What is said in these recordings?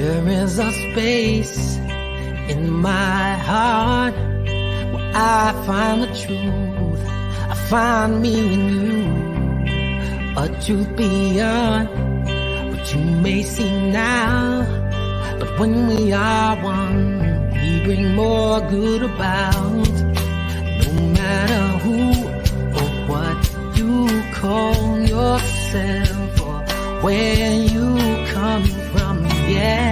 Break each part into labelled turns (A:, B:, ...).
A: There is a space in my heart where I find the truth. I find me in you, a truth beyond what you may see now. But when we are one, we bring more good about. No matter who or what you call yourself or where you come from, yeah.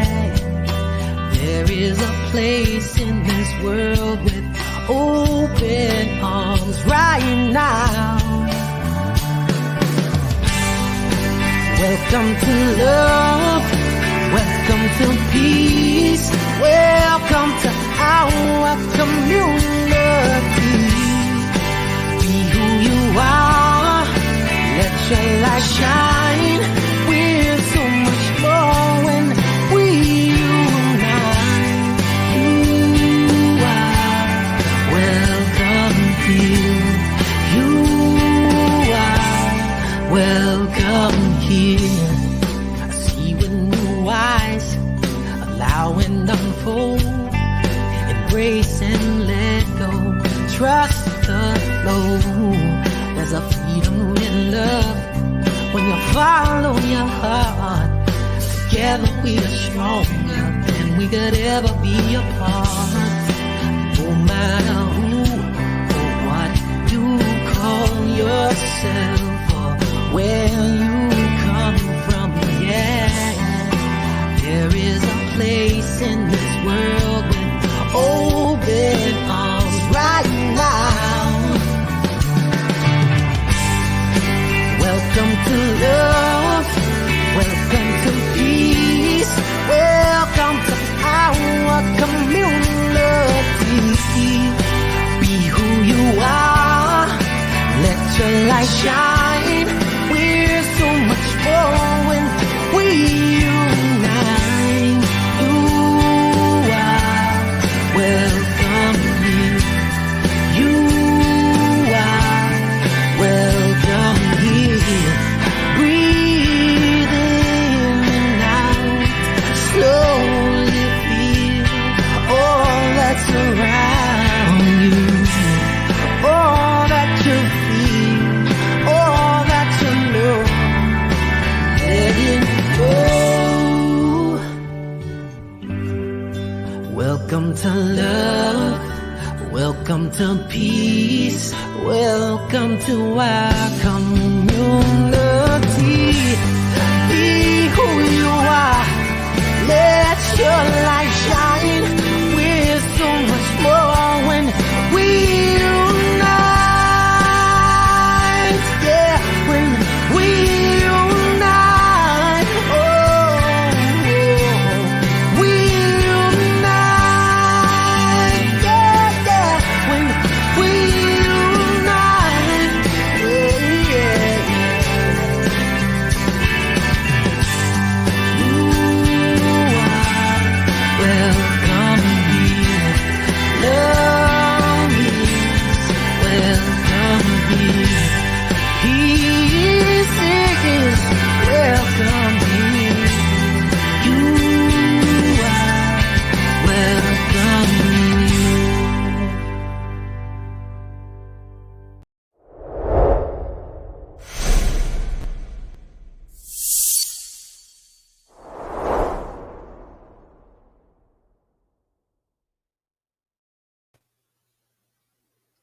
A: There is a place in this world with open arms right now. Welcome to love, welcome to peace, welcome to our community. Be who you are, let your light shine. We're so much more when we unite. You are welcome here. You are welcome here. I see with new eyes, allow and unfold, embrace and let go, trust the flow. There's a freedom in love when you follow your heart. Together we are stronger than we could ever be apart. No matter who or what you call yourself or where you come from, yeah. There is a place in this world with open arms right now. Welcome to love, welcome to peace, welcome to our community. Be who you are, let your light shine. We're so much more when we unite. You are welcome here. You are welcome here. Breathe in and out. Slowly feel all that's around you. All that you feel, all that you know. Let it go. Welcome to love, welcome to peace, welcome to our community. Be who you are, let your light shine. We're so much more when we unite. Yeah, when we unite. Oh, we unite. Yeah, yeah, when we unite. Yeah, yeah, yeah. You are welcome here. Love is welcome here. Peace is welcome here. You are welcome here.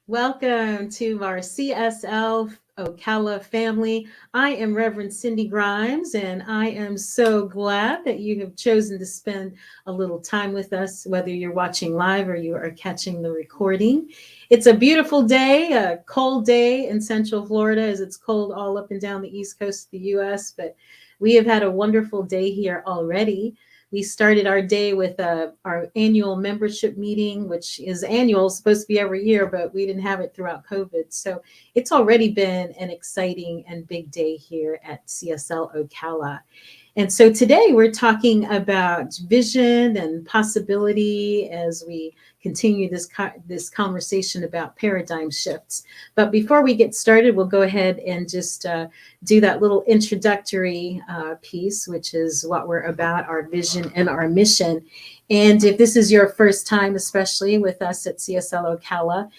B: Welcome to our CSL Ocala family. I am Reverend Cindy Grimes, and I am so glad that you have chosen to spend a little time with us, whether you're watching live or you are catching the recording. It's a beautiful day, a cold day in Central Florida, as it's cold all up and down the East Coast of the U.S., but we have had a wonderful day here already. We started our day with our annual membership meeting, which is annual, supposed to be every year, but we didn't have it throughout COVID. So it's already been an exciting and big day here at CSL Ocala. And so today we're talking about vision and possibility as we continue this conversation about paradigm shifts. But before we get started, we'll go ahead and just do that little introductory piece, which is what we're about, our vision and our mission. And if this is your first time, especially with us at CSL Ocala,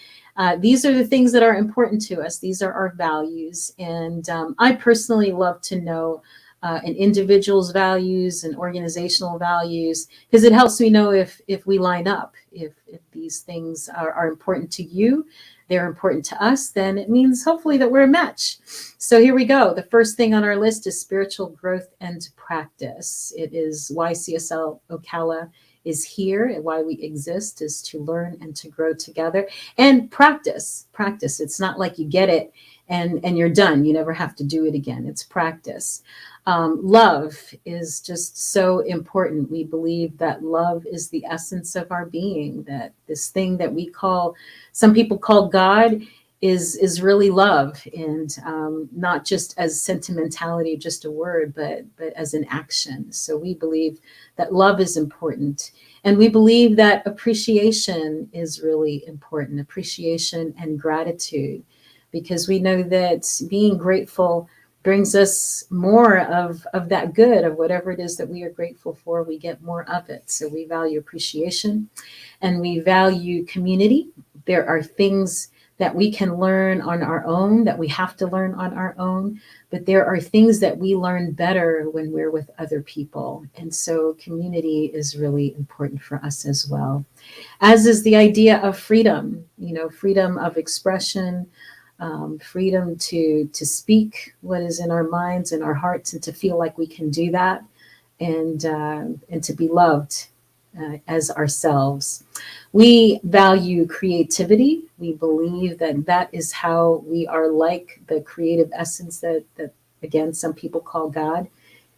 B: these are the things that are important to us. These are our values. And I personally love to know an individual's values and organizational values, because it helps me know if we line up, if these things are important to you, they're important to us, then it means hopefully that we're a match. So here we go. The first thing on our list is spiritual growth and practice. It is why CSL Ocala is here, and why we exist is to learn and to grow together and practice. It's not like you get it and you're done. You never have to do it again. It's practice. Love is just so important. We believe that love is the essence of our being, that this thing that some people call God is really love, and not just as sentimentality, just a word, but as an action. So we believe that love is important. And we believe that appreciation is really important, appreciation and gratitude, because we know that being grateful brings us more of that good, of whatever it is that we are grateful for. We get more of it. So we value appreciation and we value community. There are things that we can learn on our own, that we have to learn on our own, but there are things that we learn better when we're with other people. And so community is really important for us as well, as is the idea of freedom, freedom of expression, freedom to speak what is in our minds and our hearts, and to feel like we can do that, and to be loved as ourselves. We value creativity. We believe that is how we are like the creative essence that again, some people call God,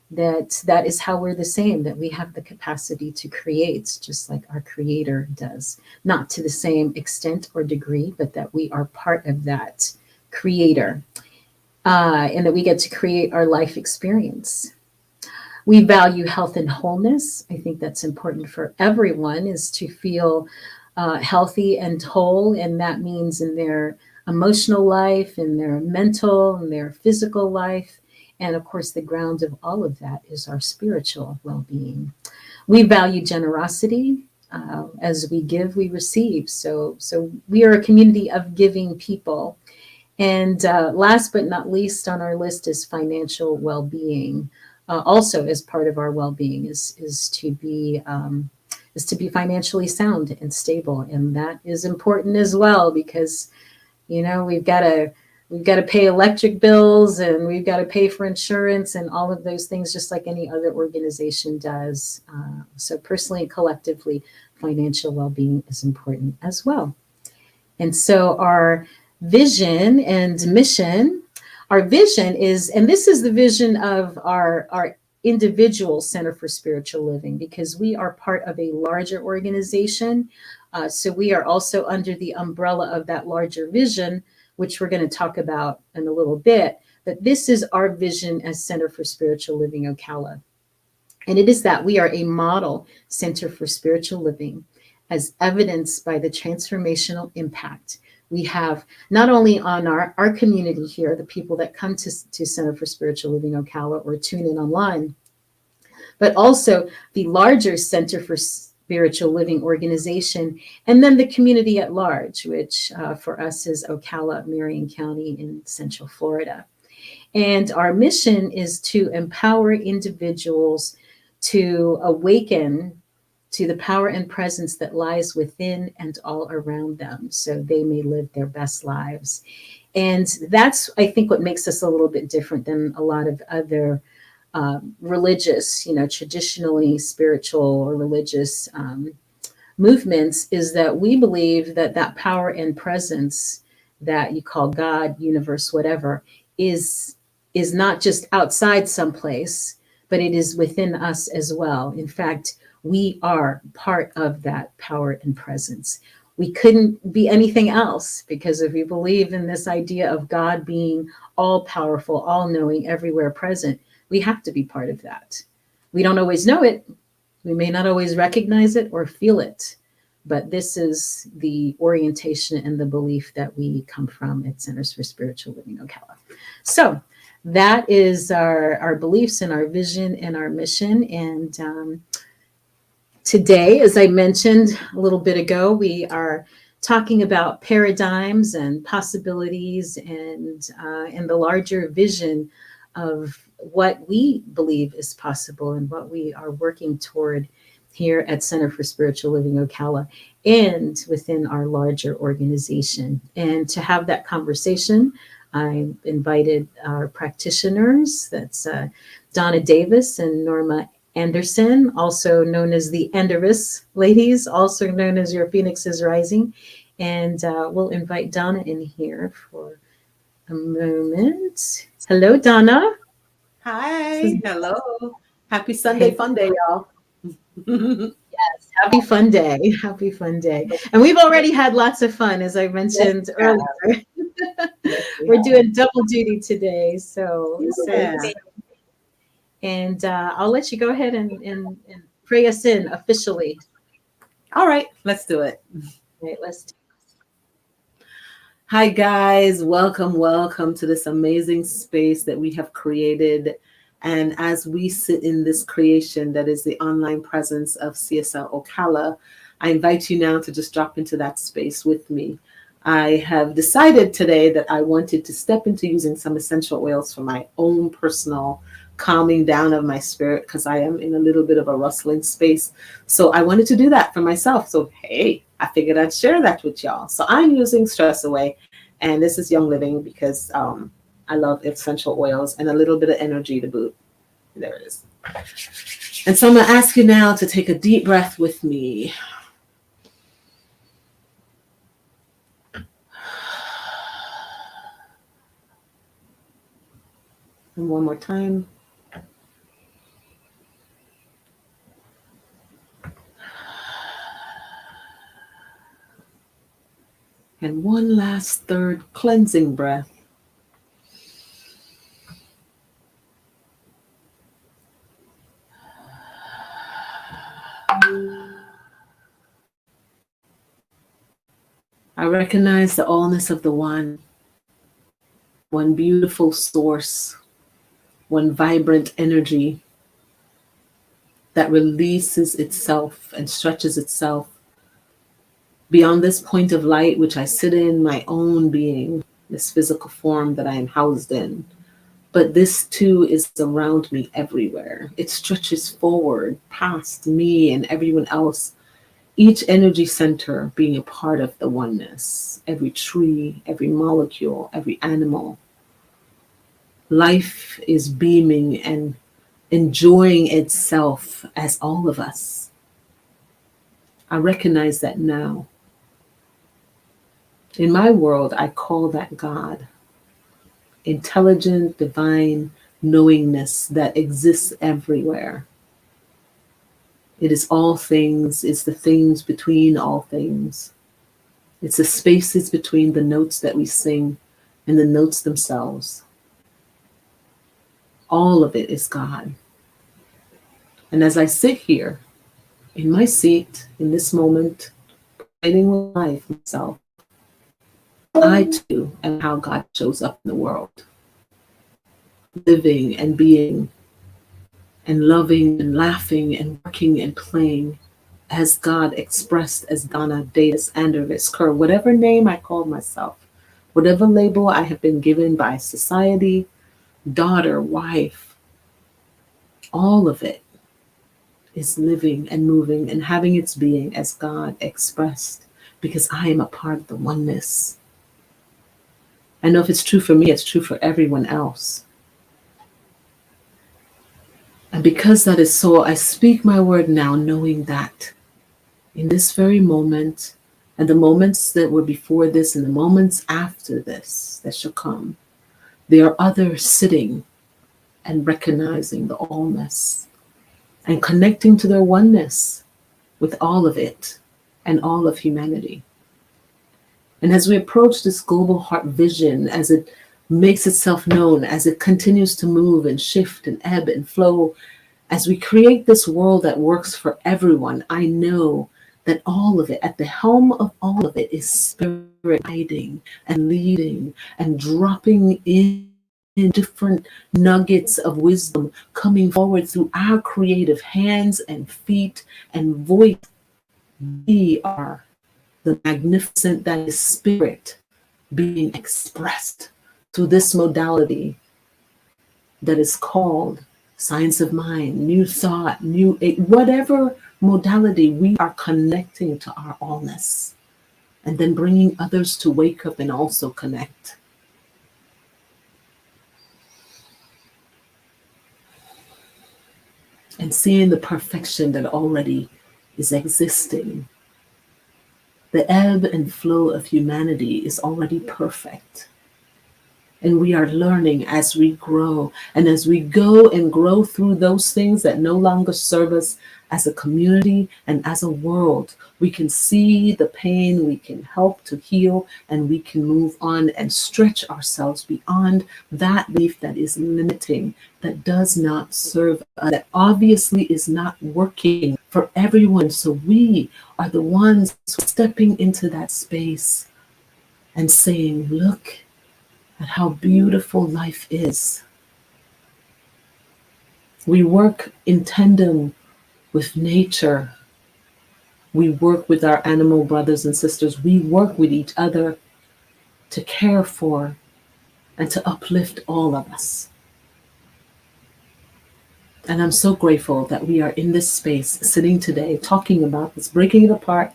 B: that is how we're the same, that we have the capacity to create just like our Creator does. Not to the same extent or degree, but that we are part of that Creator, and that we get to create our life experience. We value health and wholeness. I think that's important for everyone, is to feel healthy and whole. And that means in their emotional life, in their mental, in their physical life. And of course, the ground of all of that is our spiritual well-being. We value generosity. As we give, we receive. So we are a community of giving people. And last but not least on our list is financial well-being. Also, as part of our well-being is to be financially sound and stable, and that is important as well, because we've got to pay electric bills, and we've got to pay for insurance and all of those things, just like any other organization does. So personally and collectively, financial well-being is important as well. And so our vision and mission. Our vision is, and this is the vision of our individual Center for Spiritual Living, because we are part of a larger organization. So we are also under the umbrella of that larger vision, which we're going to talk about in a little bit. But this is our vision as Center for Spiritual Living Ocala. And it is that we are a model center for spiritual living, as evidenced by the transformational impact we have not only on our community here, the people that come to Center for Spiritual Living Ocala or tune in online, but also the larger Center for Spiritual Living organization, and then the community at large, which for us is Ocala, Marion County in Central Florida. And our mission is to empower individuals to awaken to the power and presence that lies within and all around them, so they may live their best lives. And that's, I think, what makes us a little bit different than a lot of other religious, traditionally spiritual or religious movements, is that we believe that power and presence that you call God, universe, whatever, is not just outside someplace, but it is within us as well. In fact, we are part of that power and presence. We couldn't be anything else, because if we believe in this idea of God being all powerful, all knowing, everywhere present, We have to be part of that. We don't always know it. We may not always recognize it or feel it, but this is the orientation and the belief that we come from at Centers for Spiritual Living Ocala. So that is our beliefs and our vision and our mission. And today, as I mentioned a little bit ago, we are talking about paradigms and possibilities and the larger vision of what we believe is possible and what we are working toward here at Center for Spiritual Living Ocala and within our larger organization. And to have that conversation, I invited our practitioners. That's Donna Davis and Norma Anderson, also known as the Andervis ladies, also known as Your Phoenix is Rising. And we'll invite Donna in here for a moment. Hello, Donna.
C: Hi. Hello. Happy Sunday fun day, y'all.
B: Yes, happy fun day. Happy fun day. And we've already had lots of fun, as I mentioned earlier. We're doing double duty today. So and I'll let you go ahead and pray us in officially.
C: All right, let's do it.
B: All right, let's do it.
C: Hi, guys. Welcome to this amazing space that we have created. And as we sit in this creation that is the online presence of CSL Ocala, I invite you now to just drop into that space with me. I have decided today that I wanted to step into using some essential oils for my own personal calming down of my spirit, because I am in a little bit of a rustling space. So I wanted to do that for myself. So, hey, I figured I'd share that with y'all. So I'm using Stress Away, and this is Young Living because I love essential oils and a little bit of energy to boot. There it is. And so I'm going to ask you now to take a deep breath with me. And one more time. And one last third cleansing breath. I recognize the allness of the one beautiful source, one vibrant energy that releases itself and stretches itself beyond this point of light, which I sit in, my own being, this physical form that I am housed in. But this too is around me everywhere. It stretches forward past me and everyone else, each energy center being a part of the oneness, every tree, every molecule, every animal. Life is beaming and enjoying itself as all of us. I recognize that now. In my world, I call that God. Intelligent, divine knowingness that exists everywhere. It is all things. It's the things between all things. It's the spaces between the notes that we sing and the notes themselves. All of it is God. And as I sit here in my seat in this moment, fighting with life myself, I too am how God shows up in the world, living and being and loving and laughing and working and playing as God expressed as Donna Davis Andervis Kerr, whatever name I call myself, whatever label I have been given by society, daughter, wife, all of it is living and moving and having its being as God expressed, because I am a part of the oneness. I know if it's true for me, it's true for everyone else. And because that is so, I speak my word now, knowing that in this very moment, and the moments that were before this, and the moments after this that shall come, there are others sitting and recognizing the allness and connecting to their oneness with all of it and all of humanity. And as we approach this global heart vision, as it makes itself known, as it continues to move and shift and ebb and flow, as we create this world that works for everyone, I know that all of it, at the helm of all of it, is spirit guiding and leading and dropping in different nuggets of wisdom coming forward through our creative hands and feet and voice. We are the magnificent that is spirit being expressed through this modality that is called science of mind, new thought, whatever modality. We are connecting to our allness and then bringing others to wake up and also connect. And seeing the perfection that already is existing. The ebb and flow of humanity is already perfect. And we are learning as we grow. And as we go and grow through those things that no longer serve us as a community and as a world, we can see the pain, we can help to heal, and we can move on and stretch ourselves beyond that belief that is limiting, that does not serve us, that obviously is not working for everyone. So we are the ones stepping into that space and saying, look at how beautiful life is. We work in tandem with nature. We work with our animal brothers and sisters. We work with each other to care for and to uplift all of us. And I'm so grateful that we are in this space, sitting today, talking about this, breaking it apart,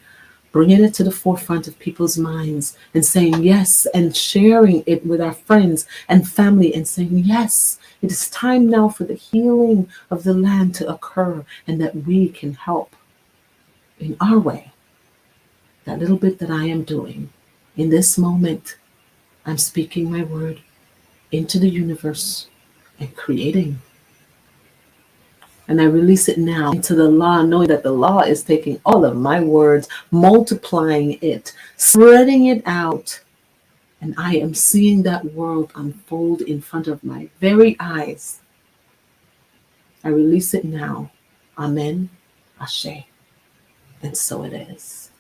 C: bringing it to the forefront of people's minds and saying yes, and sharing it with our friends and family and saying, yes, it is time now for the healing of the land to occur, and that we can help in our way. That little bit that I am doing in this moment, I'm speaking my word into the universe and creating. And I release it now into the law, knowing that the law is taking all of my words, multiplying it, spreading it out. And I am seeing that world unfold in front of my very eyes. I release it now. Amen. Ashe. And so it is.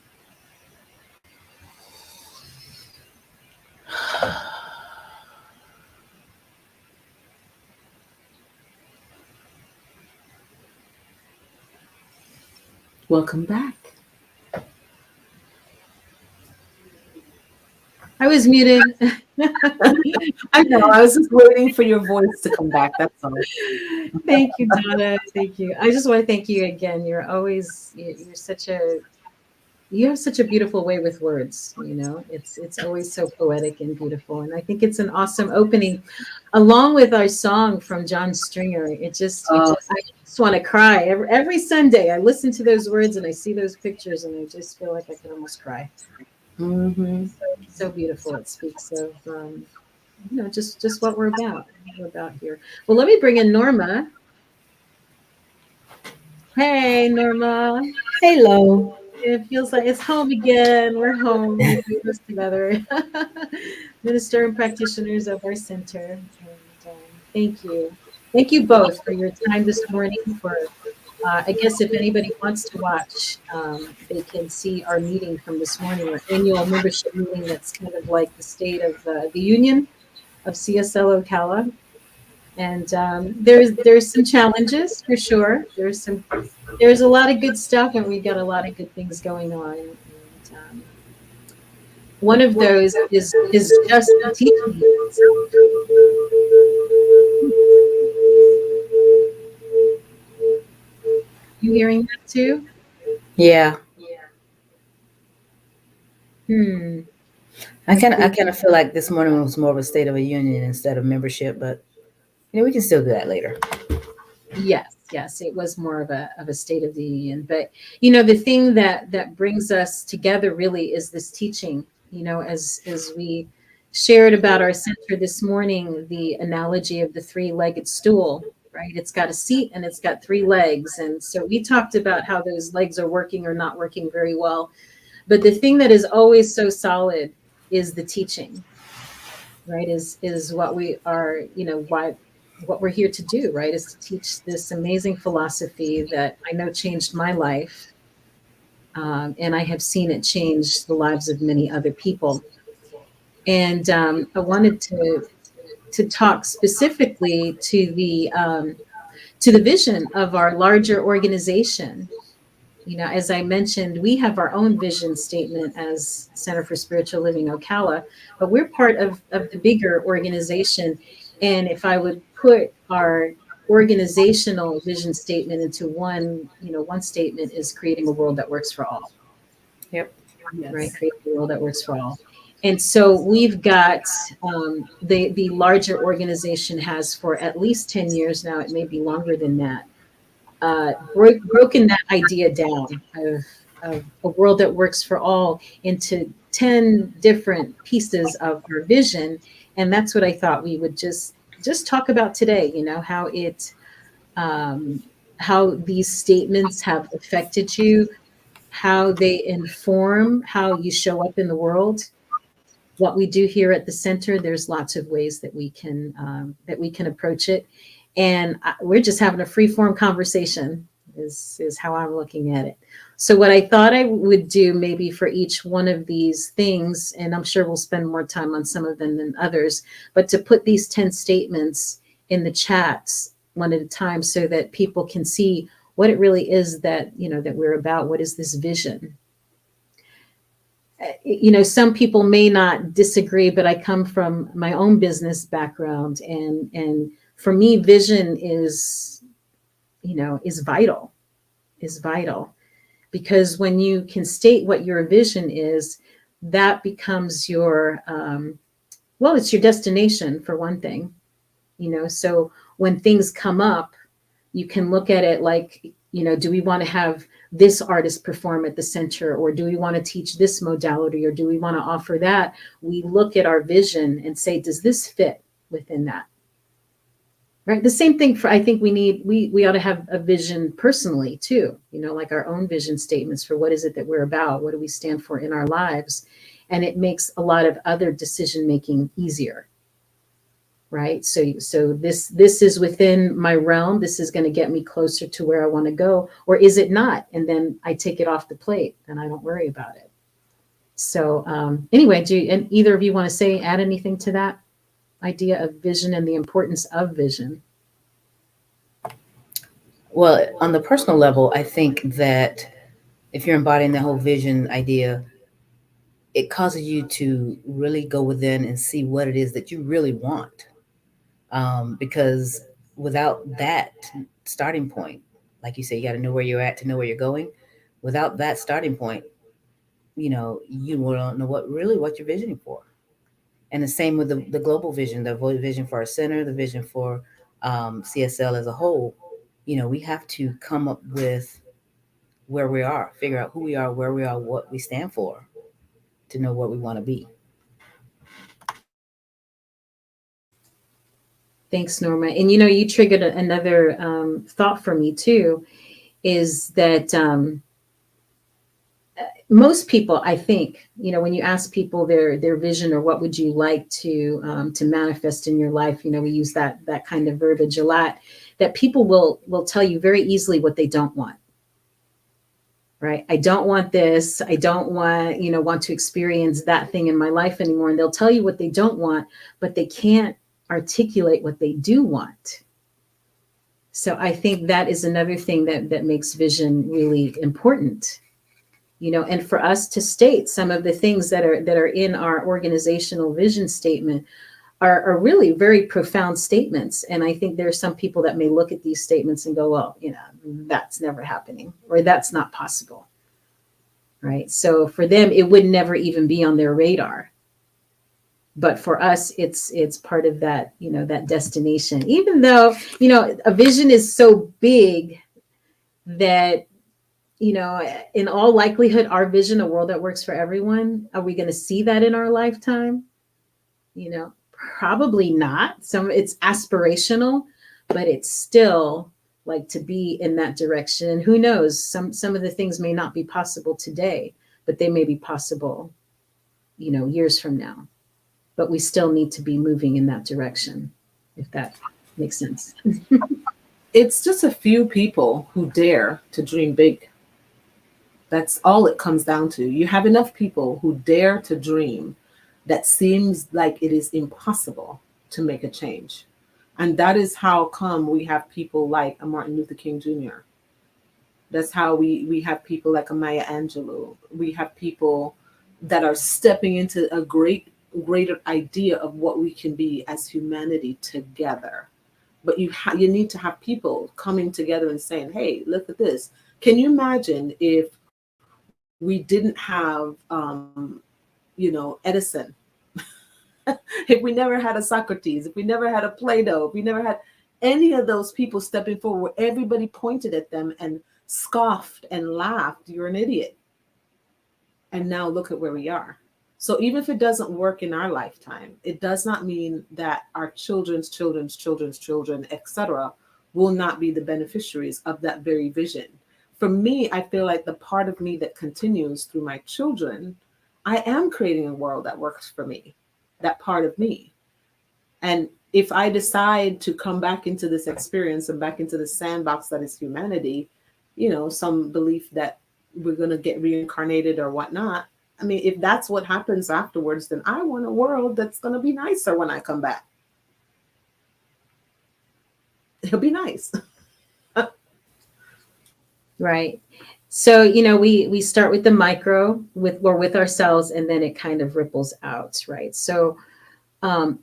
C: Welcome back.
B: I was muted.
C: I know, I was just waiting for your voice to come back. That's all.
B: Thank you, Donna. Thank you. I just want to thank you again. You have such a beautiful way with words. You know, it's always so poetic and beautiful. And I think it's an awesome opening, along with our song from John Stringer. I just want to cry every Sunday. I listen to those words and I see those pictures and I just feel like I could almost cry.
C: Mm-hmm.
B: So beautiful. It speaks of just what we're about. Here. Well, let me bring in Norma. Hey, Norma.
D: Hello.
B: It feels like it's home again. We're home. We do this together. Minister and practitioners of our center. And thank you. Thank you both for your time this morning. I guess if anybody wants to watch, they can see our meeting from this morning, our annual membership meeting. That's kind of like the state of the union of CSL Ocala. And there's some challenges for sure. There's a lot of good stuff, and we got a lot of good things going on. And, one of those is just teaching. You hearing that too?
D: Yeah. I kind of feel like this morning was more of a state of a union instead of membership, but we can still do that later.
B: Yes, it was more of a state of the union. But the thing that brings us together really is this teaching. As we shared about our center this morning, the analogy of the three-legged stool. Right? It's got a seat and it's got three legs. And so we talked about how those legs are working or not working very well. But the thing that is always so solid is the teaching. right? Is what we are, why what we're here to do, right? Is to teach this amazing philosophy that I know changed my life, and I have seen it change the lives of many other people. And I wanted to talk specifically to the vision of our larger organization. As I mentioned, we have our own vision statement as Center for Spiritual Living Ocala, but we're part of the bigger organization. And if I would put our organizational vision statement into one statement is creating a world that works for all,
D: Yep.
B: right?
C: Yes.
B: Creating a world that works for all. And so we've got the larger organization has for at least 10 years now, it may be longer than that, broken that idea down of a world that works for all into 10 different pieces of our vision. And that's what I thought we would just talk about today, um, how these statements have affected you, how they inform how you show up in the world. What we do here at the center, there's lots of ways that we can approach it, and we're just having a free form conversation. Is how I'm looking at it. So what I thought I would do maybe for each one of these things, and I'm sure we'll spend more time on some of them than others, but to put these 10 statements in the chats one at a time so that people can see what it really is that that we're about. What is this vision? Some people may not disagree, but I come from my own business background, and for me, vision is vital, because when you can state what your vision is, that becomes your it's your destination for one thing. So when things come up, you can look at it like, do we want to have this artist perform at the center, or do we want to teach this modality, or do we want to offer that? We look at our vision and say, does this fit within that? Right. The same thing I think we ought to have a vision personally too, like our own vision statements for what is it that we're about? What do we stand for in our lives? And it makes a lot of other decision making easier. Right. So this is within my realm. This is going to get me closer to where I want to go, or is it not? And then I take it off the plate and I don't worry about it. So anyway, and either of you want to add anything to that idea of vision and the importance of vision?
D: Well, on the personal level, I think that if you're embodying the whole vision idea, it causes you to really go within and see what it is that you really want. Because without that starting point, like you say, you got to know where you're at to know where you're going. Without that starting point, you don't know what you're visioning for. And the same with the global vision, the vision for our center, the vision for CSL as a whole. We have to come up with where we are, figure out who we are, where we are, what we stand for, to know what we want to be.
B: Thanks, Norma. And you triggered another thought for me too, is that most people, I think, when you ask people their vision or what would you like to manifest in your life, we use that kind of verbiage a lot, that people will tell you very easily what they don't want. Right? I don't want this. I don't want to experience that thing in my life anymore. And they'll tell you what they don't want, but they can't articulate what they do want. So I think that is another thing that makes vision really important. And for us to state some of the things that are in our organizational vision statement are really very profound statements. And I think there are some people that may look at these statements and go, well, that's never happening, or that's not possible. Right. So for them, it would never even be on their radar. But for us, it's part of that, that destination, even though, a vision is so big that, in all likelihood, our vision, a world that works for everyone, are we going to see that in our lifetime? Probably not. It's aspirational, but it's still like to be in that direction. And who knows, some of the things may not be possible today, but they may be possible, years from now. but we still need to be moving in that direction, if that makes sense.
C: It's just a few people who dare to dream big. That's all it comes down to. You have enough people who dare to dream that seems like it is impossible to make a change. And that is how come we have people like a Martin Luther King Jr. That's how we have people like a Maya Angelou. We have people that are stepping into a greater idea of what we can be as humanity together. But you need to have people coming together and saying, hey, look at this. Can you imagine if we didn't have, Edison? If we never had a Socrates, if we never had a Plato, if we never had any of those people stepping forward, where everybody pointed at them and scoffed and laughed, you're an idiot. And now look at where we are. So even if it doesn't work in our lifetime, it does not mean that our children's children, etc., will not be the beneficiaries of that very vision. For me, I feel like the part of me that continues through my children, I am creating a world that works for me, that part of me. And if I decide to come back into this experience and back into the sandbox that is humanity, some belief that we're going to get reincarnated or whatnot. I mean, if that's what happens afterwards, then I want a world that's going to be nicer when I come back. It'll be nice.
B: Right. So, we start with the micro with ourselves, and then it kind of ripples out. Right. So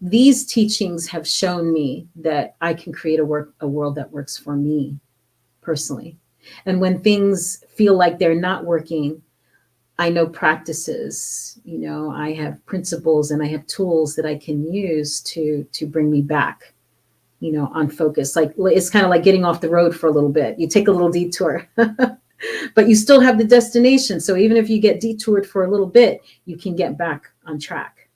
B: these teachings have shown me that I can create a world that works for me personally. And when things feel like they're not working, I know practices, I have principles and I have tools that I can use to bring me back, on focus. Like, it's kind of like getting off the road for a little bit. You take a little detour, but you still have the destination. So even if you get detoured for a little bit, you can get back on track.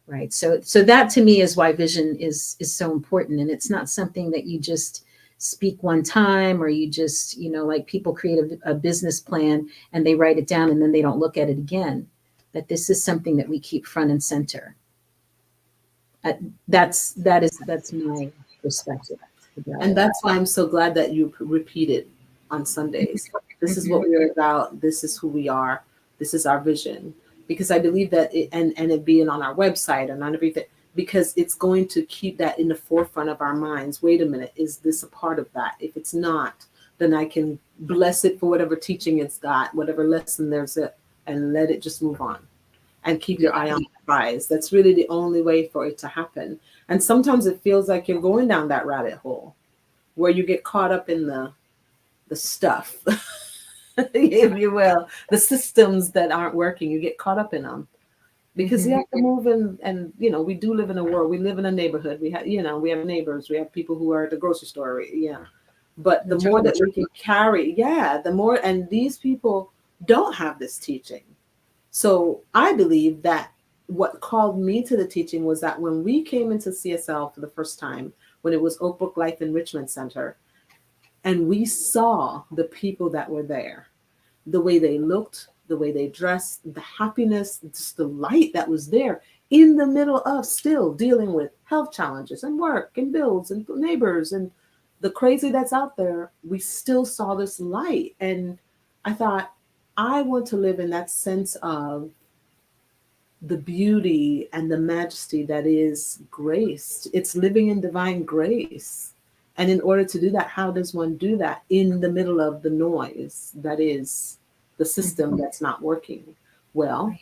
B: Right. So that to me is why vision is so important. And it's not something that you just speak one time, or you just, like people create a business plan and they write it down and then they don't look at it again. That this is something that we keep front and center. That's my perspective.
C: And that's why I'm so glad that you repeated on Sundays. This is what we're about. This is who we are. This is our vision. Because I believe that it being on our website and on everything, because it's going to keep that in the forefront of our minds. Wait a minute, is this a part of that? If it's not, then I can bless it for whatever teaching it's got, whatever lesson there's it, and let it just move on. And keep your eye on the prize. That's really the only way for it to happen. And sometimes it feels like you're going down that rabbit hole where you get caught up in the stuff, if you will, the systems that aren't working. You get caught up in them. Because you have to move and we do live in a world. We live in a neighborhood. We have we have neighbors. We have people who are at the grocery store. Yeah, but the more that we can carry, the more. And these people don't have this teaching. So I believe that what called me to the teaching was that when we came into CSL for the first time, when it was Oak Brook Life Enrichment Center, and we saw the people that were there, the way they looked, the way they dressed, the happiness, just the light that was there in the middle of still dealing with health challenges and work and bills and neighbors and the crazy that's out there, we still saw this light. And I thought, I want to live in that sense of the beauty and the majesty that is grace. It's living in divine grace. And in order to do that, how does one do that in the middle of the noise that is the system that's not working? Well,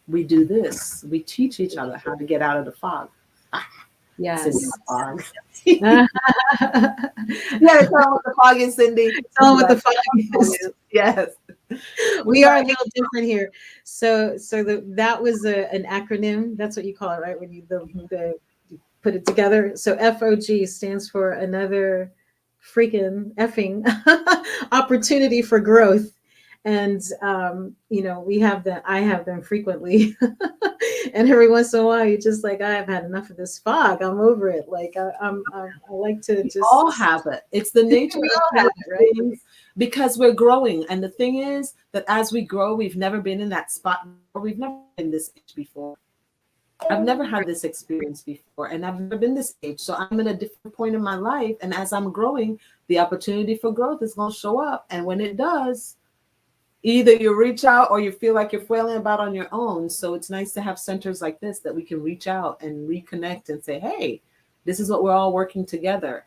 C: we do this. We teach each other how to get out of the fog.
B: Yes.
C: Cindy, fog. Yeah, tell what the fog is, Cindy.
B: Tell what the fog is.
C: Yes.
B: We are a little different here. So that was an acronym. That's what you call it, right? When you you put it together. So FOG stands for another freaking effing opportunity for growth. And, I have them frequently. And every once in a while, you're just like, I have had enough of this fog. I'm over it. Like, I like to just.
C: We all have it. It's the nature of things because we're growing. And the thing is that as we grow, we've never been in that spot, or we've never been this age before. I've never had this experience before, and I've never been this age. So I'm in a different point in my life. And as I'm growing, the opportunity for growth is going to show up. And when it does, either you reach out or you feel like you're flailing about on your own. So it's nice to have centers like this that we can reach out and reconnect and say, hey, this is what we're all working together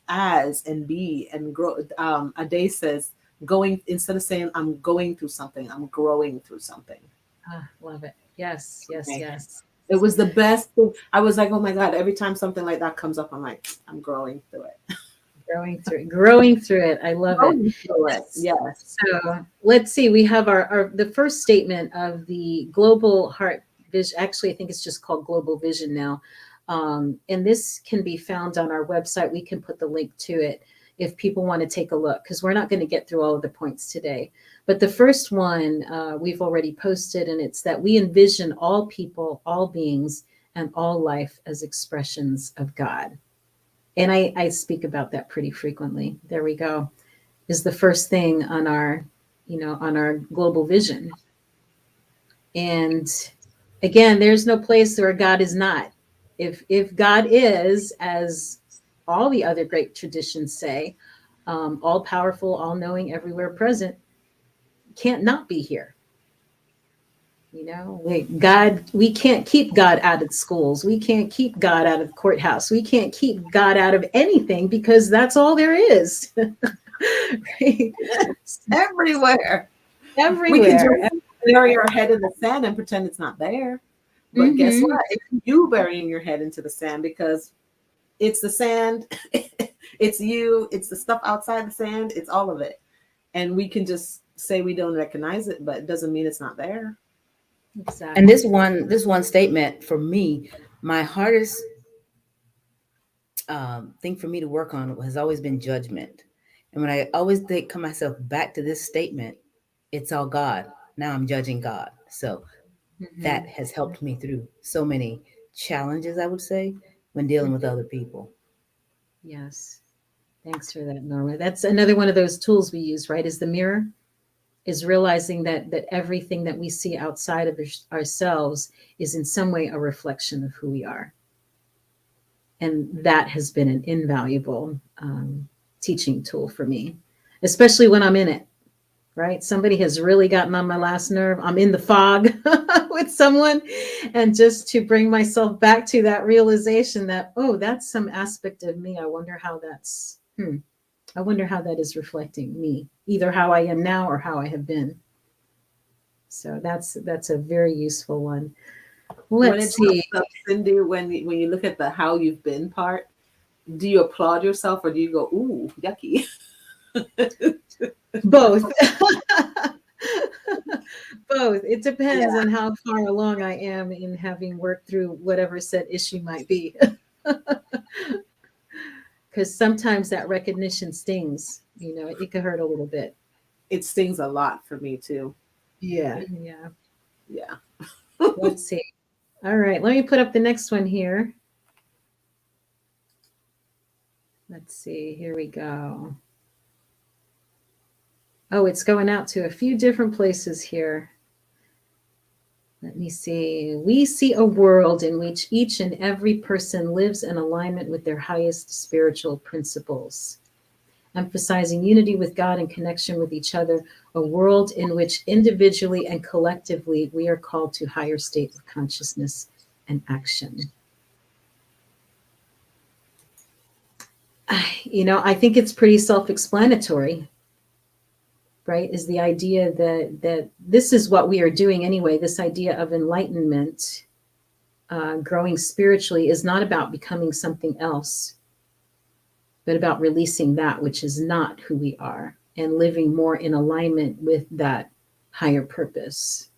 C: as and be and grow. Ade says, going, instead of saying I'm going through something, I'm growing through something.
B: Love it. Yes, yes,
C: Okay.
B: yes.
C: It was the best thing. I was like, oh my God, every time something like that comes up, I'm like, I'm growing through it.
B: Growing through it. I love it.
C: Growing through it. Yes.
B: So let's see. We have our the first statement of the Global Heart Vision. Actually, I think it's just called Global Vision now. And this can be found on our website. We can put the link to it if people want to take a look, because we're not going to get through all of the points today. But the first one we've already posted, and it's that we envision all people, all beings, and all life as expressions of God. And I speak about that pretty frequently. There we go. Is the first thing on our, on our global vision. And again, there's no place where God is not. If God is, as all the other great traditions say, all powerful, all knowing, everywhere present, can't not be here. We can't keep God out of schools. We can't keep God out of the courthouse. We can't keep God out of anything, because that's all there is. Right?
C: Everywhere.
B: Everywhere.
C: We can just bury our head in the sand and pretend it's not there. But guess what? It's you burying your head into the sand, because it's the sand, it's you, it's the stuff outside the sand, it's all of it. And we can just say we don't recognize it, but it doesn't mean it's not there.
B: Exactly.
D: And this one statement for me, my hardest thing for me to work on has always been judgment. And when I always come myself back to this statement, it's all God. Now I'm judging God. So that has helped me through so many challenges, I would say, when dealing with other people.
B: Yes. Thanks for that, Norma. That's another one of those tools we use, right? Is the mirror, is realizing that everything that we see outside of ourselves is in some way a reflection of who we are. And that has been an invaluable teaching tool for me, especially when I'm in it, right? Somebody has really gotten on my last nerve. I'm in the fog with someone, and just to bring myself back to that realization that, oh, that's some aspect of me. I wonder how that's, I wonder how that is reflecting me, either how I am now or how I have been. So that's a very useful one. Let's see.
C: Up, Cindy, when you look at the how you've been part, do you applaud yourself or do you go, ooh, yucky?
B: Both. Both. It depends on how far along I am in having worked through whatever said issue might be. Because sometimes that recognition stings, it could hurt a little bit.
C: It stings a lot for me too.
B: Yeah. Let's see. All right, let me put up the next one here. Let's see, here we go. Oh, it's going out to a few different places here. Let me see. We see a world in which each and every person lives in alignment with their highest spiritual principles, emphasizing unity with God and connection with each other, a world in which individually and collectively we are called to higher state of consciousness and action. I think it's pretty self-explanatory, right? Is the idea that this is what we are doing anyway. This idea of enlightenment, growing spiritually, is not about becoming something else, but about releasing that which is not who we are and living more in alignment with that higher purpose.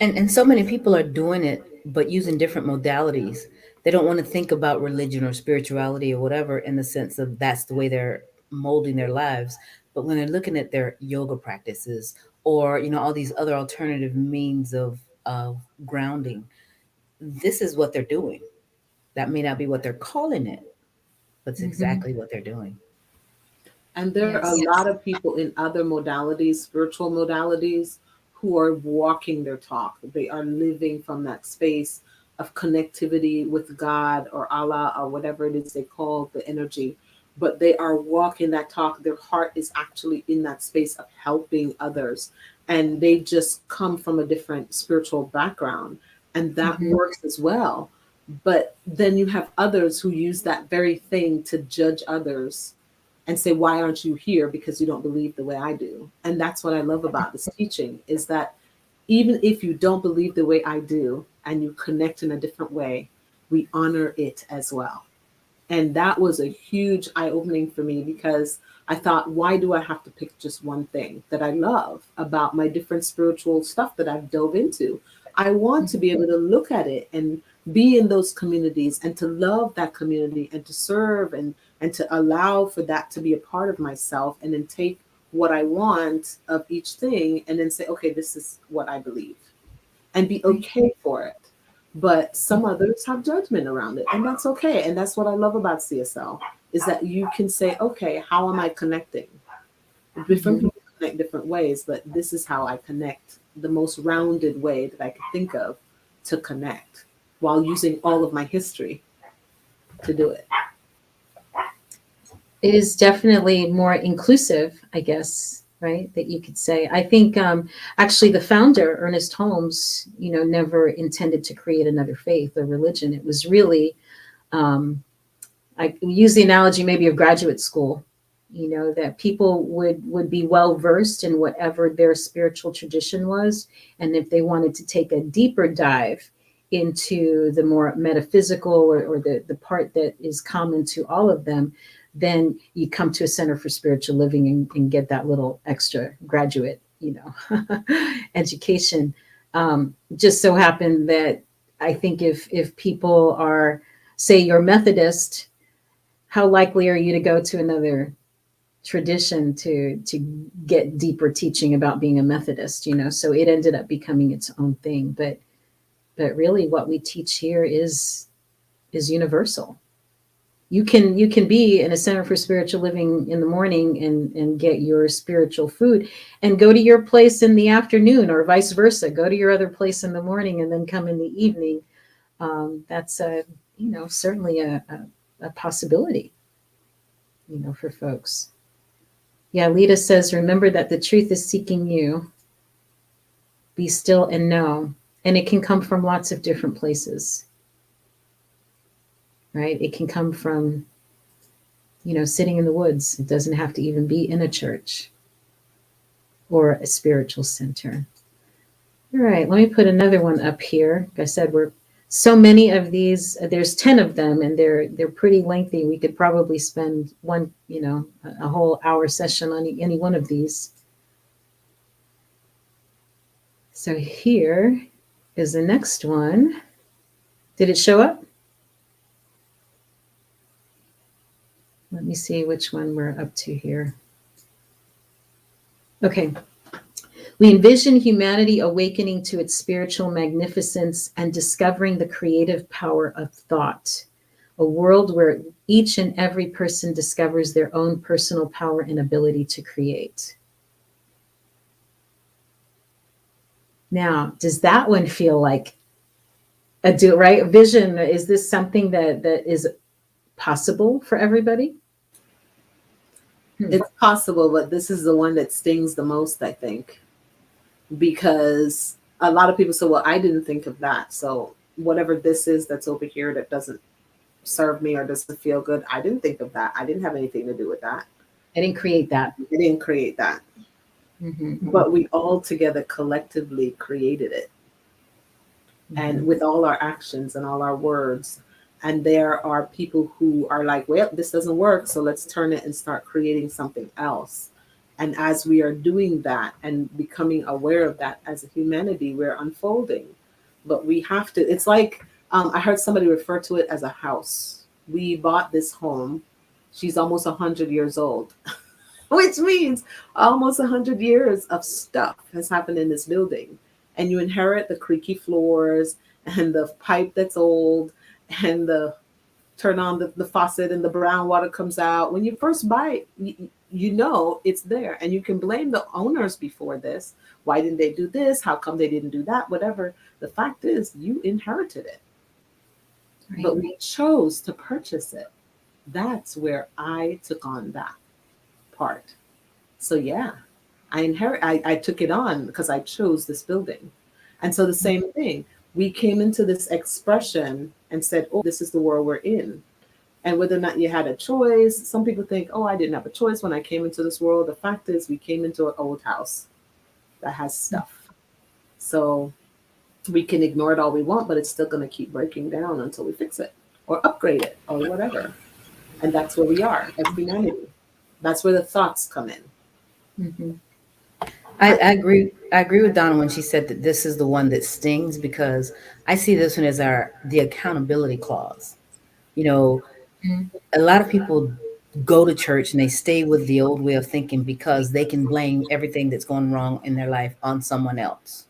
D: And so many people are doing it, but using different modalities. They don't want to think about religion or spirituality or whatever in the sense of that's the way they're molding their lives. But when they're looking at their yoga practices or, all these other alternative means of grounding, this is what they're doing. That may not be what they're calling it, but it's exactly what they're doing.
C: And there are a lot of people in other modalities, spiritual modalities, who are walking their talk. They are living from that space of connectivity with God or Allah or whatever it is they call the energy, but they are walking that talk. Their heart is actually in that space of helping others, and they just come from a different spiritual background, and that
B: Mhm.
C: works as well. But then you have others who use that very thing to judge others and say, why aren't you here? Because you don't believe the way I do. And that's what I love about this teaching, is that even if you don't believe the way I do and you connect in a different way, we honor it as well. And that was a huge eye opening for me, because I thought, why do I have to pick just one thing that I love about my different spiritual stuff that I've dove into? I want to be able to look at it and be in those communities and to love that community and to serve, and to allow for that to be a part of myself, and then take what I want of each thing and then say, okay, this is what I believe, and be okay for it. But some others have judgment around it, and that's okay. And that's what I love about CSL, is that you can say, okay, how am I connecting? Different
B: Mhm.
C: people connect different ways, but this is how I connect, the most rounded way that I could think of to connect, while using all of my history to do it.
B: It is definitely more inclusive, I guess, right? That you could say. I think actually the founder, Ernest Holmes, never intended to create another faith or religion. It was really, I use the analogy maybe of graduate school, that people would be well versed in whatever their spiritual tradition was. And if they wanted to take a deeper dive into the more metaphysical, or the part that is common to all of them, then you come to a Center for Spiritual Living and get that little extra graduate, education. Just so happened that I think if people are, say you're Methodist, how likely are you to go to another tradition to get deeper teaching about being a Methodist? So it ended up becoming its own thing. But really, what we teach here is universal. You can be in a Center for Spiritual Living in the morning and get your spiritual food, and go to your place in the afternoon, or vice versa. Go to your other place in the morning and then come in the evening. That's certainly a possibility, for folks. Yeah, Lita says, remember that the truth is seeking you. Be still and know. And it can come from lots of different places, right? It can come from, sitting in the woods. It doesn't have to even be in a church or a spiritual center. All right, let me put another one up here. Like I said, we're so many of these. There's 10 of them, and they're pretty lengthy. We could probably spend a whole hour session on any one of these. So here is the next one. Did it show up? Let me see which one we're up to here. Okay. We envision humanity awakening to its spiritual magnificence and discovering the creative power of thought, a world where each and every person discovers their own personal power and ability to create. Now, does that one feel like right vision? Is this something that is possible for everybody?
C: It's possible, but this is the one that stings the most, I think, because a lot of people say, well, I didn't think of that. So whatever this is that's over here that doesn't serve me or doesn't feel good, I didn't think of that. I didn't have anything to do with that.
B: I didn't create that.
C: I didn't create that.
B: Mm-hmm.
C: But we all together collectively created it. Mm-hmm. And with all our actions and all our words. And there are people who are like, well, this doesn't work, so let's turn it and start creating something else. And as we are doing that and becoming aware of that as a humanity, we're unfolding. But we have to, it's like, I heard somebody refer to it as a house. We bought this home. She's almost 100 years old, which means almost 100 years of stuff has happened in this building. And you inherit the creaky floors and the pipe that's old, and turn on the faucet and the brown water comes out. When you first buy it, you know it's there, and you can blame the owners before this. Why didn't they do this? How come they didn't do that? Whatever. The fact is, you inherited it. but we chose to purchase it. That's where I took on that part. So yeah, I took it on because I chose this building. And so the same thing, we came into this expression and said, oh, this is the world we're in. And whether or not you had a choice, some people think, oh, I didn't have a choice when I came into this world. The fact is, we came into an old house that has stuff. So we can ignore it all we want, but it's still going to keep breaking down until we fix it or upgrade it or whatever. And that's where we are as humanity. That's where the thoughts come in.
B: Mm-hmm.
D: I agree. I agree with Donna when she said that this is the one that stings, because I see this one as the accountability clause. You know, a lot of people go to church and they stay with the old way of thinking because they can blame everything that's going wrong in their life on someone else.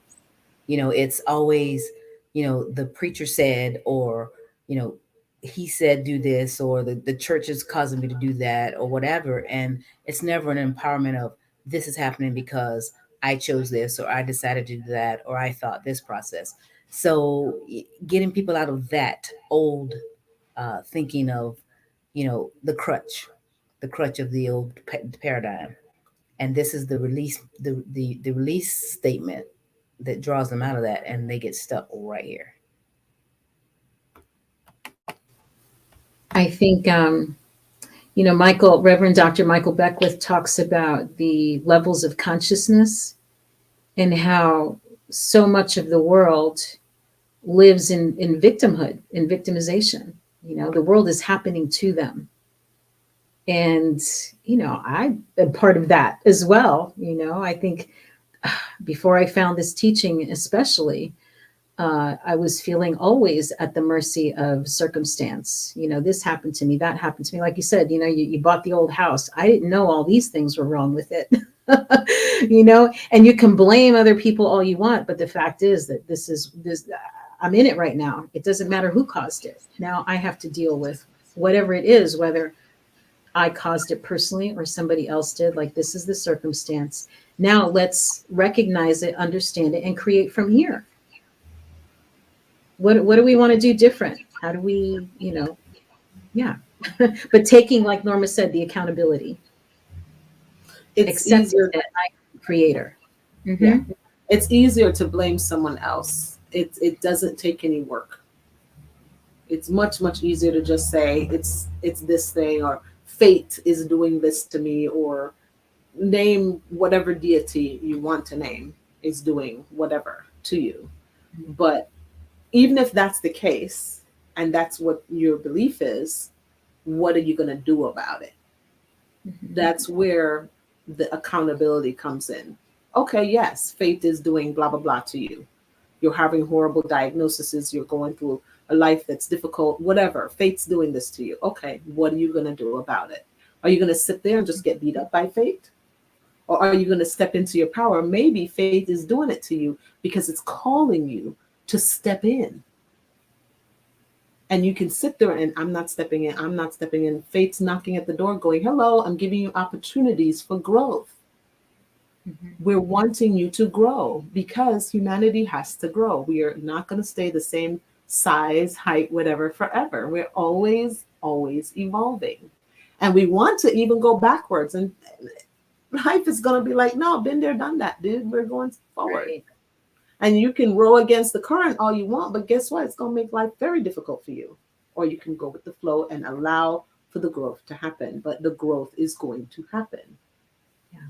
D: You know, it's always, you know, the preacher said, or, you know, he said do this, or the church is causing me to do that, or whatever. And it's never an empowerment of, this is happening because I chose this, or I decided to do that, or I thought this process. So getting people out of that old thinking of, you know, the crutch of the old paradigm. And this is the release, the release statement that draws them out of that, and they get stuck right here.
B: I think, you know, Reverend Dr. Michael Beckwith talks about the levels of consciousness and how so much of the world lives in victimhood, in victimization. You know, the world is happening to them. And, you know, I've been part of that as well. You know, I think before I found this teaching, especially, I was feeling always at the mercy of circumstance. You know, this happened to me, that happened to me. Like you said, you know, you bought the old house. I didn't know all these things were wrong with it. You know, and you can blame other people all you want, but the fact is that this I'm in it right now. It doesn't matter who caused it. Now I have to deal with whatever it is, whether I caused it personally or somebody else did. Like, this is the circumstance. Now let's recognize it, understand it, and create from here. What do we want to do different? How do we, you know, yeah. But taking, like Norma said, the accountability.
C: It's easier
B: that I'm the creator. Mm-hmm.
C: Yeah. It's easier to blame someone else. It doesn't take any work. It's much, much easier to just say it's this thing, or fate is doing this to me, or name whatever deity you want to name is doing whatever to you. But even if that's the case, and that's what your belief is, what are you going to do about it? Mm-hmm. That's where the accountability comes in. Okay, yes, fate is doing blah, blah, blah to you. You're having horrible diagnoses. You're going through a life that's difficult, whatever. Fate's doing this to you. Okay, what are you going to do about it? Are you going to sit there and just get beat up by fate? Or are you going to step into your power? Maybe fate is doing it to you because it's calling you to step in. And you can sit there and I'm not stepping in. I'm not stepping in. Fate's knocking at the door going, hello, I'm giving you opportunities for growth. Mm-hmm. We're wanting you to grow because humanity has to grow. We are not going to stay the same size, height, whatever forever. We're always, always evolving. And we want to even go backwards. And life is going to be like, no, been there, done that, dude. We're going forward. Right. And you can row against the current all you want, but guess what? It's going to make life very difficult for you. Or you can go with the flow and allow for the growth to happen. But the growth is going to happen.
B: Yeah,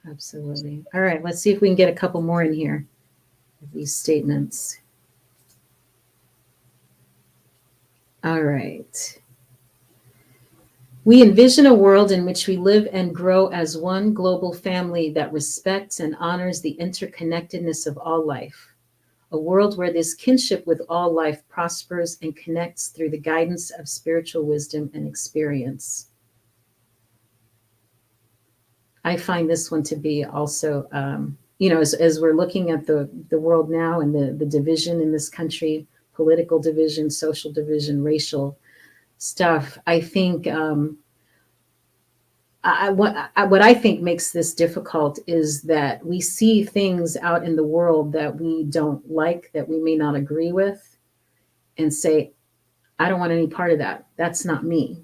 B: absolutely. All right, let's see if we can get a couple more in here of these statements. All right. We envision a world in which we live and grow as one global family that respects and honors the interconnectedness of all life. A world where this kinship with all life prospers and connects through the guidance of spiritual wisdom and experience. I find this one to be also, you know, as we're looking at the world now and the division in this country, political division, social division, racial stuff, I think what I think makes this difficult is that we see things out in the world that we don't like, that we may not agree with, and say, I don't want any part of that. That's not me.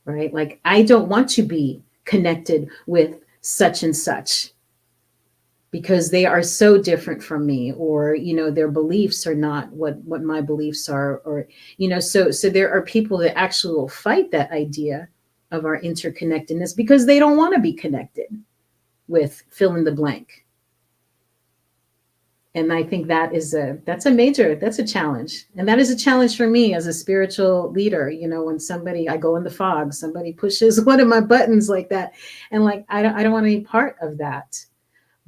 B: Right? Like, I don't want to be connected with such and such because they are so different from me, or their beliefs are not what my beliefs are, or so there are people that actually will fight that idea of our interconnectedness because they don't want to be connected with fill in the blank. And I think that's a challenge. And that is a challenge for me as a spiritual leader. When I go in the fog, somebody pushes one of my buttons like that. And like, I don't want any part of that.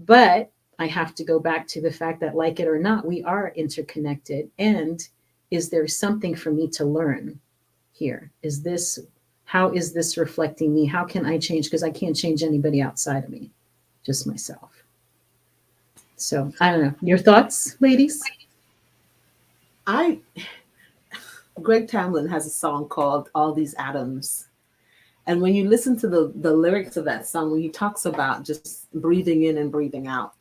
B: But I have to go back to the fact that, like it or not, we are interconnected. And is there something for me to learn here? How is this reflecting me? How can I change? Because I can't change anybody outside of me, just myself. So I don't know. Your thoughts, ladies?
C: Greg Tamlin has a song called All These Atoms. And when you listen to the lyrics of that song, when he talks about just breathing in and breathing out,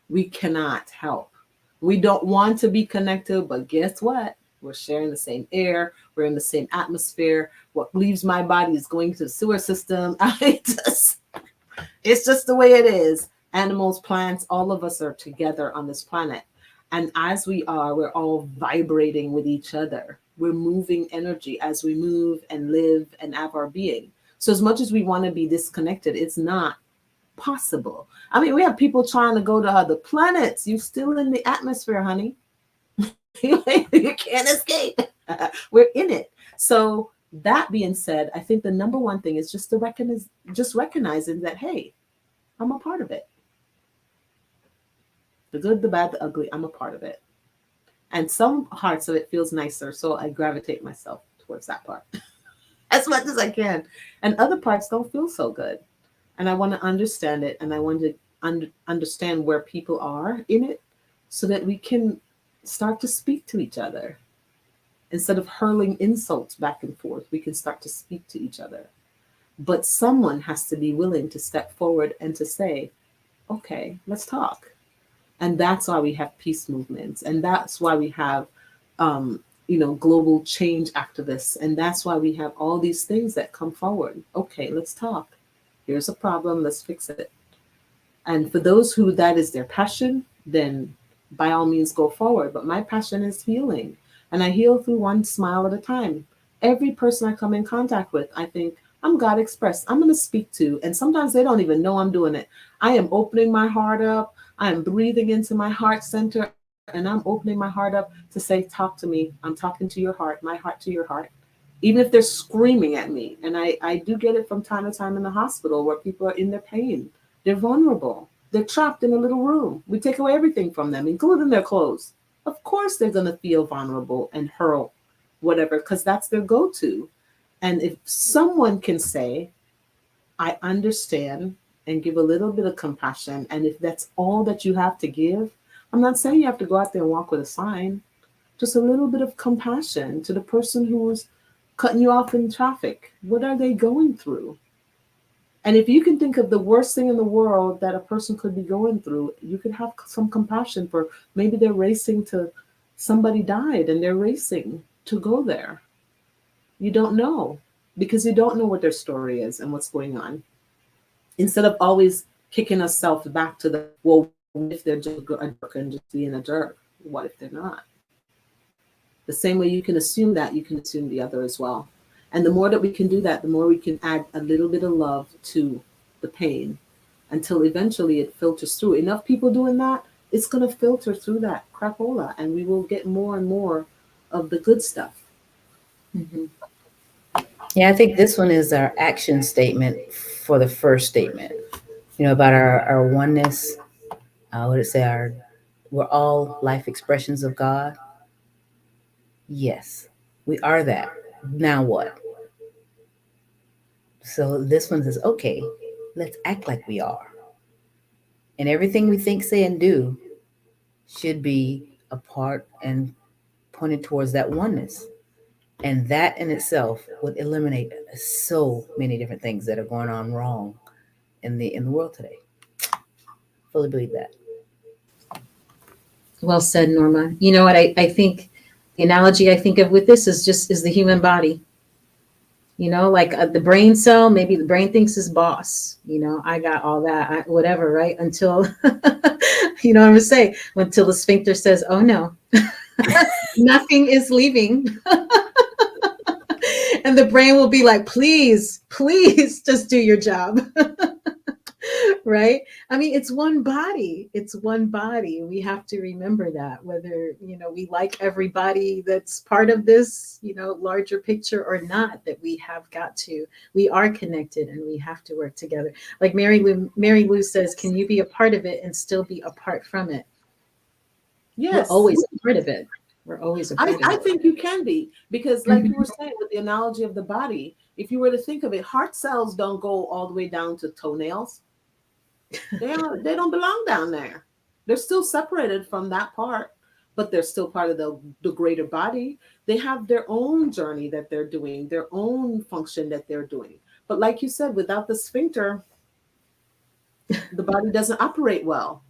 C: we cannot help. We don't want to be connected, but guess what? We're sharing the same air. We're in the same atmosphere. What leaves my body is going to the sewer system. It's just the way it is. Animals, plants, all of us are together on this planet. And as we're all vibrating with each other. We're moving energy as we move and live and have our being. So as much as we want to be disconnected, it's not possible. I mean, we have people trying to go to other planets. You're still in the atmosphere, honey. You can't escape. We're in it. So that being said, I think the number one thing is just recognizing that, hey, I'm a part of it. The good, the bad, the ugly, I'm a part of it. And some parts of it feels nicer, so I gravitate myself towards that part as much as I can. And other parts don't feel so good. And I want to understand it, and I want to understand where people are in it so that we can start to speak to each other. Instead of hurling insults back and forth, we can start to speak to each other. But someone has to be willing to step forward and to say, okay, let's talk. And that's why we have peace movements. And that's why we have, global change activists. And that's why we have all these things that come forward. Okay, let's talk. Here's a problem. Let's fix it. And for those who that is their passion, then by all means go forward. But my passion is healing. And I heal through one smile at a time. Every person I come in contact with, I think, I'm God Express. I'm going to speak to. And sometimes they don't even know I'm doing it. I am opening my heart up. I'm breathing into my heart center, and I'm opening my heart up to say, talk to me. I'm talking to your heart, my heart to your heart. Even if they're screaming at me. And I do get it from time to time in the hospital where people are in their pain. They're vulnerable. They're trapped in a little room. We take away everything from them, including their clothes. Of course they're going to feel vulnerable and hurl whatever, because that's their go-to. And if someone can say, I understand, and give a little bit of compassion, and if that's all that you have to give, I'm not saying you have to go out there and walk with a sign, just a little bit of compassion to the person who's cutting you off in traffic. What are they going through? And if you can think of the worst thing in the world that a person could be going through, you could have some compassion for maybe they're racing to, somebody died and they're racing to go there. You don't know, because you don't know what their story is and what's going on. Instead of always kicking ourselves back to the, well, what if they're just a jerk and just being a jerk? What if they're not? The same way you can assume that, you can assume the other as well. And the more that we can do that, the more we can add a little bit of love to the pain until eventually it filters through. Enough people doing that, it's going to filter through that crapola, and we will get more and more of the good stuff.
B: Mm-hmm.
D: Yeah, I think this one is our action statement for the first statement, about our oneness. What did it say? We're all life expressions of God. Yes, we are that. Now what? So this one says, okay, let's act like we are. And everything we think, say, and do should be a part and pointed towards that oneness. And that in itself would eliminate so many different things that are going on wrong in the world today. Fully believe that.
B: Well said, Norma. You know what? I think analogy I think of with this is the human body. You know, like the brain cell, maybe the brain thinks is boss. You know, I got all that, whatever, right? Until, you know what I'm gonna say, until the sphincter says, oh no, nothing is leaving. And the brain will be like, please, please just do your job. Right? I mean, it's one body. It's one body. We have to remember that, whether, you know, we like everybody that's part of this, you know, larger picture or not, that we are connected and we have to work together. Like Mary Lou says, can you be a part of it and still be apart from it?
C: Yes.
B: We're always a part of it. We're always a part of
C: I
B: it.
C: think you can be, because like you were saying with the analogy of the body, if you were to think of it, heart cells don't go all the way down to toenails. They don't belong down there. They're still separated from that part, but they're still part of the greater body. They have their own journey that they're doing, their own function that they're doing. But like you said, without the sphincter, the body doesn't operate well.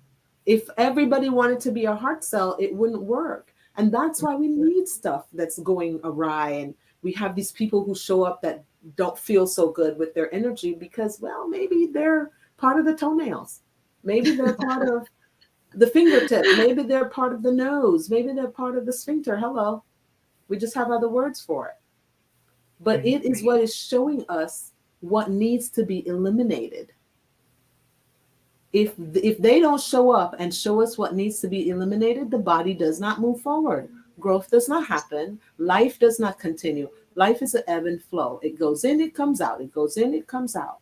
C: If everybody wanted to be a heart cell, it wouldn't work. And that's why we need stuff that's going awry. And we have these people who show up that don't feel so good with their energy because, well, maybe they're part of the toenails. Maybe they're part of the fingertip. Maybe they're part of the nose. Maybe they're part of the sphincter. Hello. We just have other words for it. But it is what is showing us what needs to be eliminated. If they don't show up and show us what needs to be eliminated, the body does not move forward. Growth does not happen. Life does not continue. Life is an ebb and flow. It goes in, it comes out. It goes in, it comes out.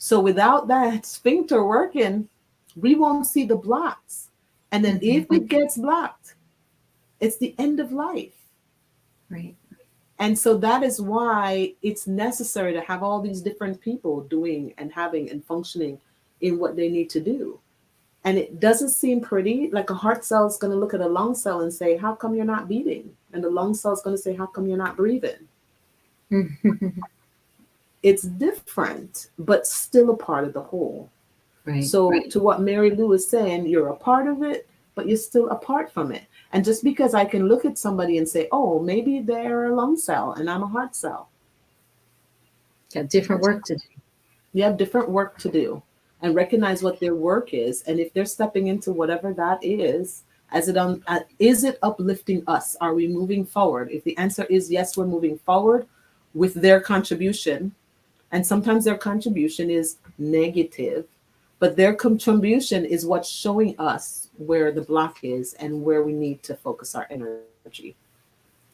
C: So without that sphincter working, we won't see the blocks. And then if it gets blocked, it's the end of life.
B: Right.
C: And so that is why it's necessary to have all these different people doing and having and functioning in what they need to do. And it doesn't seem pretty. Like a heart cell is going to look at a lung cell and say, how come you're not beating? And the lung cell is going to say, how come you're not breathing? It's different, but still a part of the whole.
B: Right.
C: So to what Mary Lou is saying, you're a part of it, but you're still apart from it. And just because I can look at somebody and say, oh, maybe they're a lung cell and I'm a heart cell.
B: Got different work to do.
C: You have different work to do, and recognize what their work is. And if they're stepping into whatever that is it uplifting us? Are we moving forward? If the answer is yes, we're moving forward with their contribution. And sometimes their contribution is negative, but their contribution is what's showing us where the block is and where we need to focus our energy.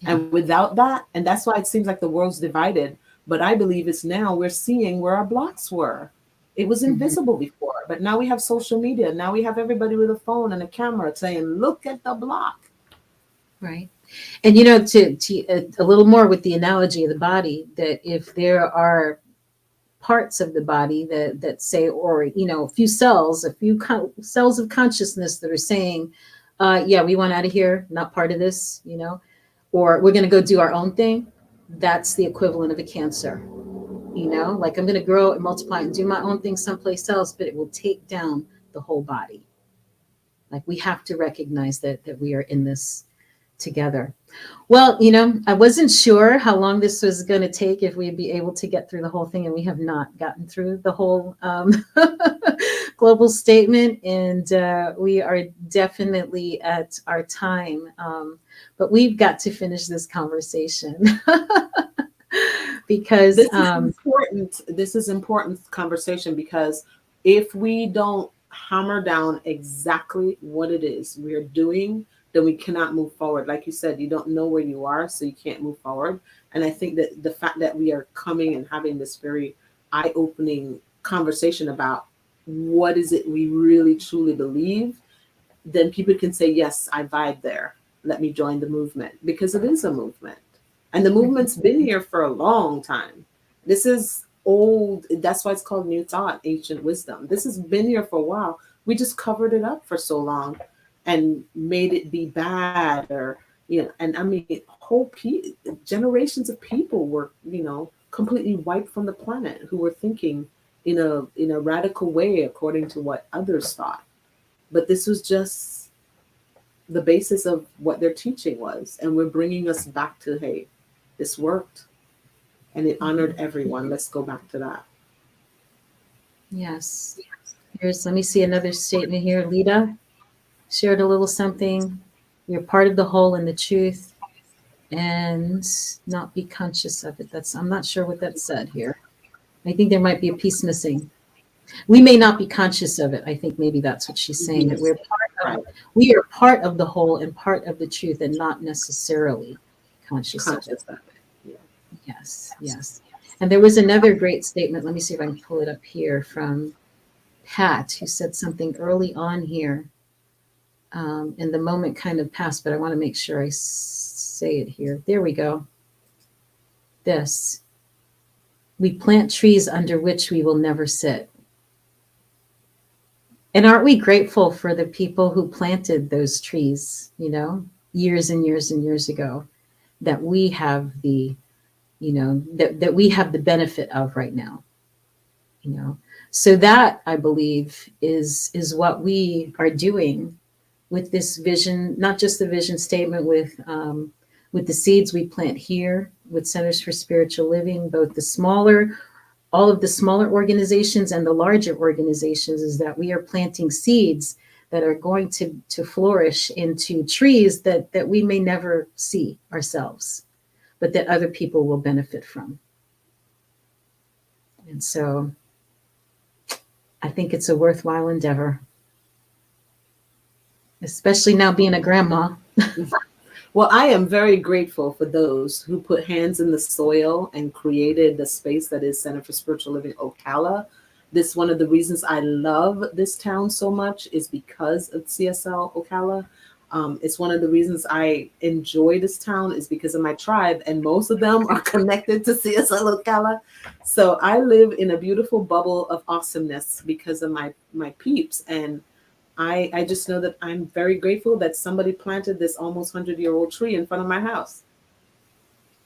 C: And without that, and that's why it seems like the world's divided, but I believe it's now we're seeing where our blocks were. It was invisible before, but now we have social media. Now we have everybody with a phone and a camera saying, look at the block.
B: Right. And, you know, to a little more with the analogy of the body, that if there are parts of the body that say, or, you know, a few cells of consciousness that are saying, yeah, we want out of here, not part of this, you know, or we're going to go do our own thing. That's the equivalent of a cancer. You know, like I'm going to grow and multiply and do my own thing someplace else, but it will take down the whole body. Like we have to recognize that we are in this together. Well, you know, I wasn't sure how long this was going to take, if we'd be able to get through the whole thing, and we have not gotten through the whole global statement, and we are definitely at our time, but we've got to finish this conversation. Because
C: this is important conversation, because if we don't hammer down exactly what it is we're doing, then we cannot move forward. Like you said, you don't know where you are, so you can't move forward. And I think that the fact that we are coming and having this very eye-opening conversation about what is it we really truly believe, then people can say, yes, I vibe there. Let me join the movement, because it is a movement. And the movement's been here for a long time. This is old. That's why it's called New Thought, Ancient Wisdom. This has been here for a while. We just covered it up for so long and made it be bad, or, you know, and I mean, generations of people were, you know, completely wiped from the planet, who were thinking in a radical way according to what others thought. But this was just the basis of what their teaching was. And we're bringing us back to, hey, this worked and it honored everyone. Let's go back to that.
B: Yes. Let me see another statement here. Lita shared a little something. You're part of the whole and the truth, and not be conscious of it. I'm not sure what that said here. I think there might be a piece missing. We may not be conscious of it. I think maybe that's what she's saying, that we are part of the whole and part of the truth, and not necessarily conscious of it.
C: Yeah.
B: Yes. And there was another great statement. Let me see if I can pull it up here from Pat, who said something early on here. And the moment kind of passed, but I want to make sure I say it here. There we go. This. We plant trees under which we will never sit. And aren't we grateful for the people who planted those trees, years and years and years ago, that we have the, that we have the benefit of right now, So that, I believe, is what we are doing with this vision, not just the vision statement, with the seeds we plant here with Centers for Spiritual Living, both all of the smaller organizations and the larger organizations, is that we are planting seeds that are going to flourish into trees that we may never see ourselves, but that other people will benefit from. And so I think it's a worthwhile endeavor, especially now being a grandma.
C: Well, I am very grateful for those who put hands in the soil and created the space that is Center for Spiritual Living Ocala. This, one of the reasons I love this town so much is because of CSL Ocala. It's one of the reasons I enjoy this town is because of my tribe, and most of them are connected to CSL Ocala. So I live in a beautiful bubble of awesomeness because of my peeps. And I just know that I'm very grateful that somebody planted this almost 100-year-old tree in front of my house.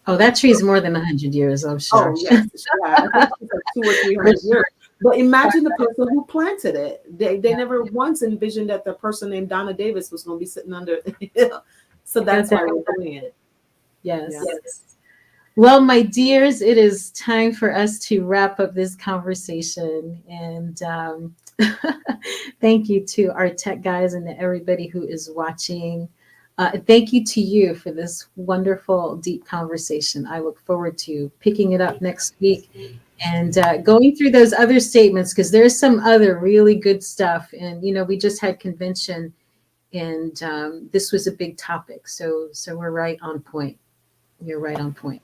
B: Oh, that tree is more than 100 years, I'm sure.
C: Oh, yes. Yeah, I think it's like 200 or 300 years. But imagine the person who planted it. They never once envisioned that the person named Donna Davis was going to be sitting under. So that's why we're doing it.
B: Yes. Well, my dears, it is time for us to wrap up this conversation. And thank you to our tech guys and to everybody who is watching. Thank you to you for this wonderful, deep conversation. I look forward to picking it up next week and going through those other statements, because there's some other really good stuff. And, we just had convention, and this was a big topic. So we're right on point. You're right on point.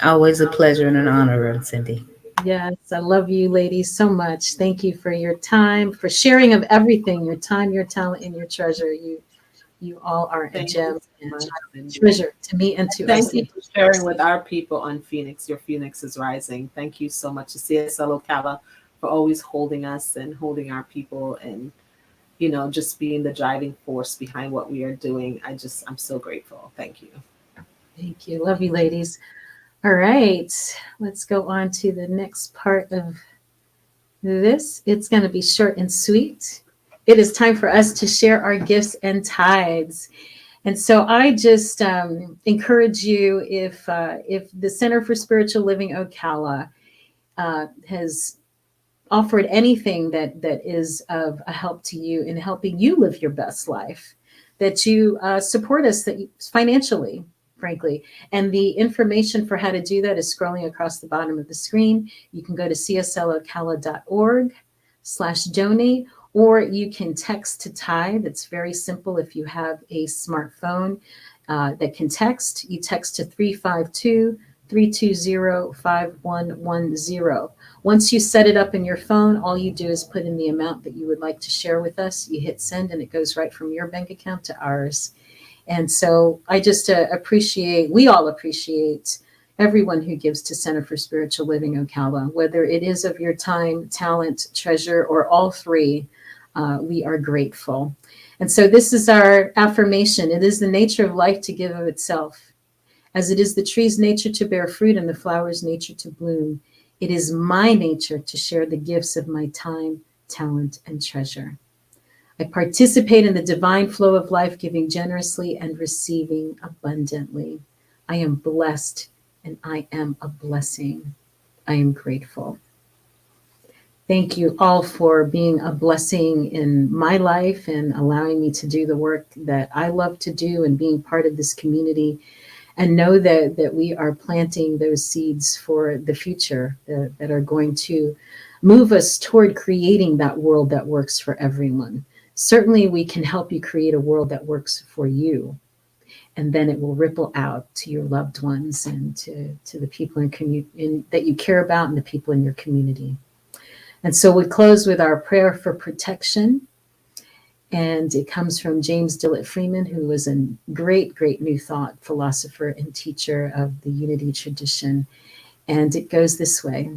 D: Always a pleasure and an honor, Reverend Cindy.
B: Yes, I love you ladies so much. Thank you for your time, for sharing of everything, your time, your talent, and your treasure. You all are a gem and treasure to me and to us.
C: Thank you for sharing with our people on Phoenix. Your Phoenix is rising. Thank you so much to CSL Ocala for always holding us and holding our people, and just being the driving force behind what we are doing. I'm so grateful. Thank you.
B: Thank you. Love you, ladies. All right, let's go on to the next part of this. It's going to be short and sweet. It is time for us to share our gifts and tithes. And so I just encourage you, if the Center for Spiritual Living Ocala has offered anything that is of a help to you in helping you live your best life, that you support us financially, frankly. And the information for how to do that is scrolling across the bottom of the screen. You can go to cslocala.org/donate, or you can text to tithe. It's very simple. If you have a smartphone that can text, you text to 352-320-5110. Once you set it up in your phone, all you do is put in the amount that you would like to share with us. You hit send, and it goes right from your bank account to ours. And so I just we all appreciate everyone who gives to Center for Spiritual Living Ocala, whether it is of your time, talent, treasure, or all three. We are grateful. And so this is our affirmation. It is the nature of life to give of itself. As it is the tree's nature to bear fruit and the flower's nature to bloom, it is my nature to share the gifts of my time, talent, and treasure. I participate in the divine flow of life, giving generously and receiving abundantly. I am blessed and I am a blessing. I am grateful. Thank you all for being a blessing in my life and allowing me to do the work that I love to do and being part of this community. And know that we are planting those seeds for the future that are going to move us toward creating that world that works for everyone. Certainly, we can help you create a world that works for you. And then it will ripple out to your loved ones and to the people that you care about and the people in your community. And so we close with our prayer for protection. And it comes from James Dillett Freeman, who was a great, great New Thought philosopher and teacher of the Unity tradition. And it goes this way.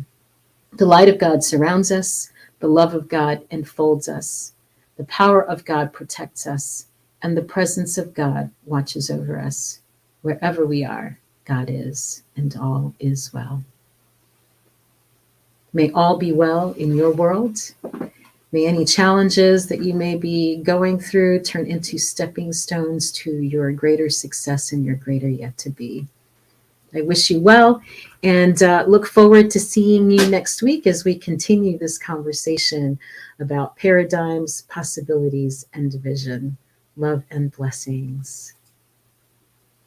B: The light of God surrounds us. The love of God enfolds us. The power of God protects us. And the presence of God watches over us. Wherever we are, God is, and all is well. May all be well in your world. May any challenges that you may be going through turn into stepping stones to your greater success and your greater yet to be. I wish you well and look forward to seeing you next week as we continue this conversation about paradigms, possibilities, and vision. Love and blessings.